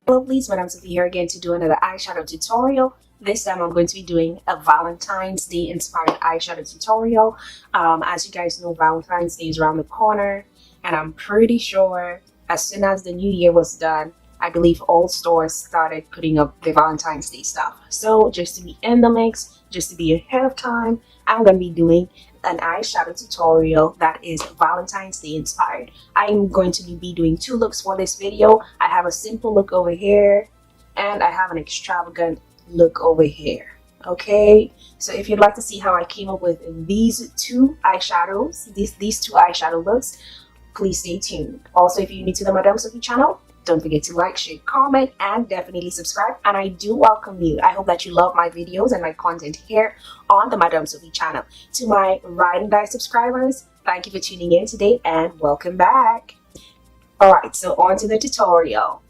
Lovelies, but I'm Sophy here again to do another eyeshadow tutorial. This time I'm going to be doing a Valentine's Day inspired eyeshadow tutorial. As you guys know, Valentine's Day is around the corner, and I'm pretty sure as soon as the new year was done, I believe all stores started putting up the Valentine's Day stuff. So just to be in the mix, just to be ahead of time, I'm going to be doing an eyeshadow tutorial that is Valentine's Day inspired. I'm going to be doing two looks for this video. I have a simple look over here and I have an extravagant look over here. Okay, so if you'd like to see how I came up with these two eyeshadows, these two eyeshadow looks, please stay tuned. Also, if you're new to the Madame Sophy channel, don't forget to like, share, comment, and definitely subscribe. And I do welcome you. I hope that you love my videos and my content here on the Madame Sophy channel. To my ride and die subscribers, thank you for tuning in today and welcome back. Alright, so on to the tutorial.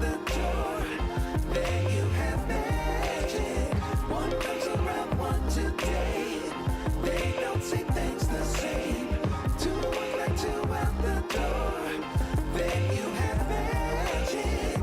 the door, then you have magic. One comes around, one today. They don't see things the same. Two walk like two out the door, then you have magic.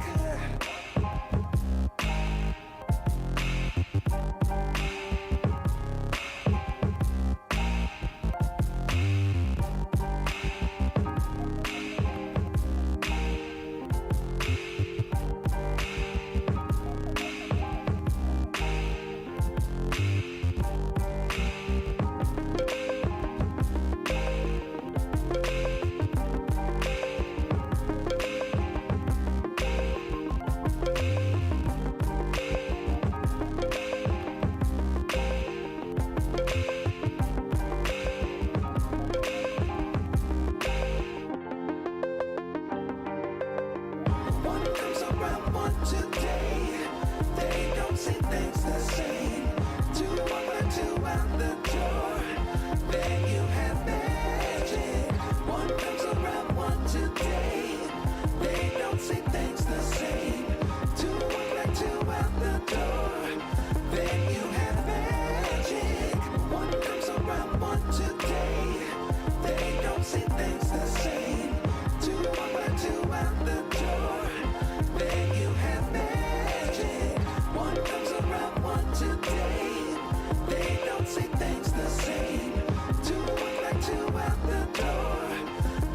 One comes around, one today. They don't see things the same. Two walk like two out the door, then you have magic. One comes around, one today. They don't see things the same. Two walk like two out the door, then you have magic. One comes around, one today. They don't see things the same. Two walk like two out the door, then you have magic. One comes around, one today. They don't see things the same. Two walk like two out the door,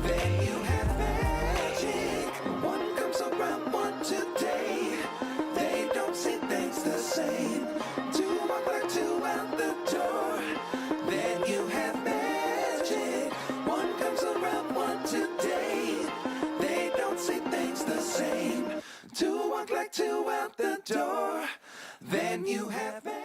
then you have magic. One comes around, one today. They don't see things the same. Two walk like two out the door, then you have magic. One comes around, one today. They don't see things the same. Two walk like two out the door, then you have magic.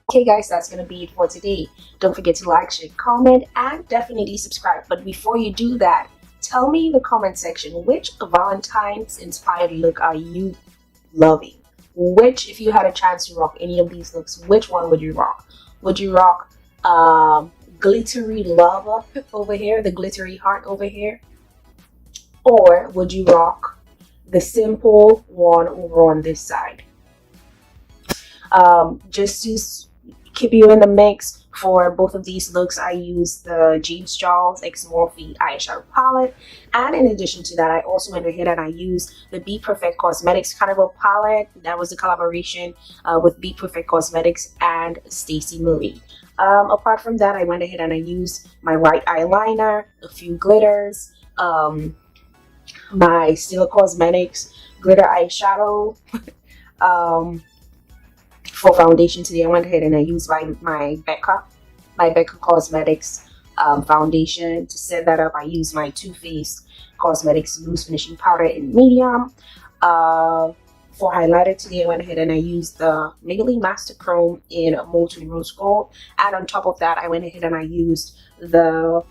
Okay guys, that's gonna be it for today. Don't forget to like, share, comment, and definitely subscribe. But before you do that, tell me in the comment section, which Valentine's inspired look are you loving? Which, if you had a chance to rock any of these looks, which one would you rock? Would you rock glittery lava over here, the glittery heart over here? Or would you rock the simple one over on this side? Just to keep you in the mix for both of these looks, I use the James Charles X Morphe eyeshadow palette, and in addition to that, I also went ahead and I used the BPERFECT Cosmetics Carnival palette. That was a collaboration with BPERFECT Cosmetics and STACEY Marie. Apart from that, I went ahead and I used my white eyeliner, a few glitters, my STILA Cosmetics glitter eyeshadow. For foundation today, I went ahead and I used my Becca Cosmetics foundation. To set that up, I used my Too Faced Cosmetics Loose Finishing Powder in medium. For highlighter today, I went ahead and I used the Maybelline Master Chrome in Molten Rose Gold, and on top of that I went ahead and I used the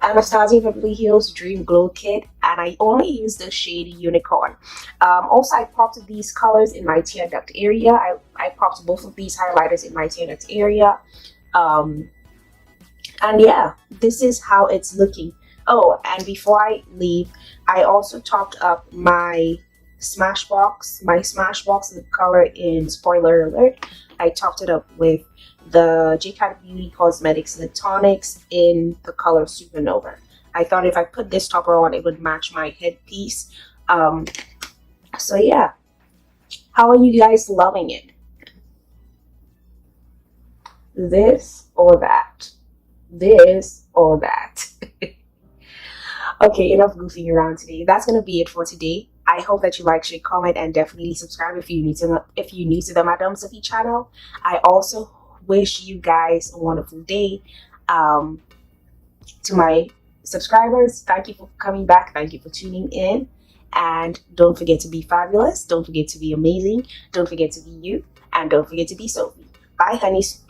Anastasia Beverly Hills Dream Glow Kit, and I only used the shade Unicorn. Also, I popped these colors in my tear duct area. I popped both of these highlighters in my tear duct area. And yeah, this is how it's looking. Oh, and before I leave, I also topped up my Smashbox, the color in Spoiler Alert. I topped it up with the JCat Beauty Cosmetics Lip Tonics in the color Supernova. I thought if I put this topper on, it would match my headpiece. So yeah, how are you guys loving it? This or that? This or that? Okay, enough goofing around today. That's gonna be it for today. I hope that you like, share, comment, and definitely subscribe if you're new to the Madam Sophy channel. I also wish you guys a wonderful day. To my subscribers, thank you for coming back. Thank you for tuning in. And don't forget to be fabulous. Don't forget to be amazing. Don't forget to be you. And don't forget to be Sophy. Bye, honeys.